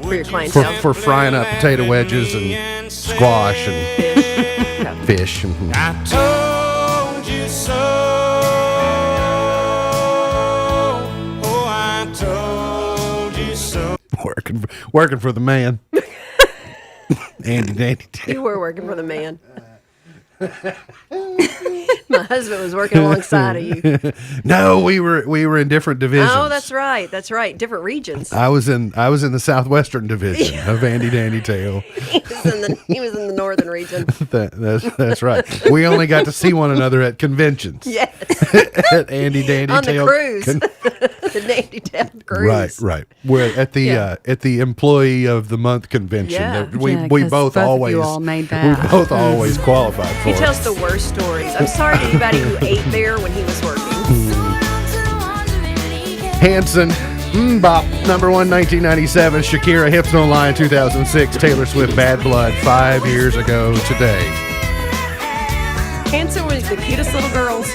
For your clientele. for frying up potato wedges and squash and fish. I told you so. Oh, I told you so. Working for the man. Andy Dandy Tail. You were working for the man. My husband was working alongside of you. No, we were in different divisions. Oh, that's right. That's right. Different regions. I was in the southwestern division of Andy Dandy Tail. He was in the northern region. That's right. We only got to see one another at conventions. Yes. At Andy Dandy On Tail. the cruise. The Dandy Tail cruise. Right. We're at the Employee of the Month convention. Yeah. That we both always you all made that. we both always qualified for. He it. tells the worst stories. I'm sorry to anybody who ate there when he was working. Hanson, Bop, number 1, 1997. Shakira, Hips Don't Lie, 2006. Taylor Swift, Bad Blood, 5 years ago today. Hanson was the cutest little girls.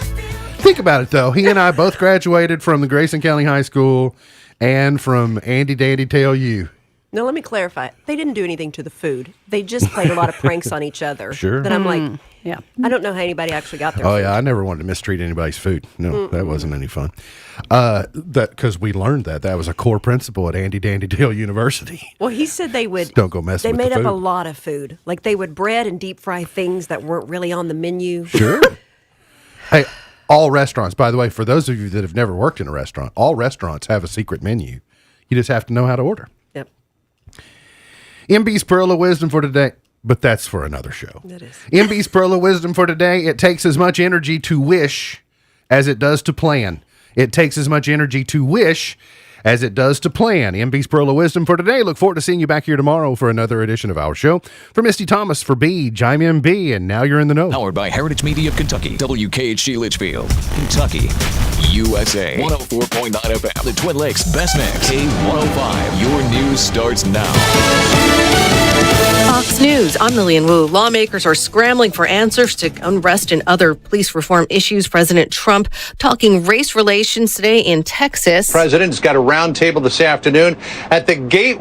Think about it, though. He and I both graduated from the Grayson County High School and from Andy Dandy Tail U. Now, let me clarify. They didn't do anything to the food. They just played a lot of pranks on each other. Sure. That I'm like, yeah. I don't know how anybody actually got their Oh, food. yeah. I never wanted to mistreat anybody's food. No, that wasn't any fun. Because we learned that was a core principle at Andy Dandy Tail University. Well, he said they would. Don't go messing They with made the up a food. lot of food. Like they would bread and deep fry things that weren't really on the menu. Sure. Hey, all restaurants, by the way, for those of you that have never worked in a restaurant, all restaurants have a secret menu. You just have to know how to order. Yep. MB's Pearl of Wisdom for today, but that's for another show. That is. MB's Pearl of Wisdom for today, it takes as much energy to wish as it does to plan. It takes as much energy to wish as it does to plan. MB's Pearl of Wisdom for today. Look forward to seeing you back here tomorrow for another edition of our show. For Misty Thomas, for Beej, I'm MB, and now you're in the know. Powered by Heritage Media of Kentucky, WKHG Litchfield, Kentucky, USA, 104.9 FM, the Twin Lakes Best Mix, K105. Your news starts now. Fox News, I'm Lillian Wu. Lawmakers are scrambling for answers to unrest and other police reform issues. President Trump talking race relations today in Texas. President's got a roundtable this afternoon at the Gateway.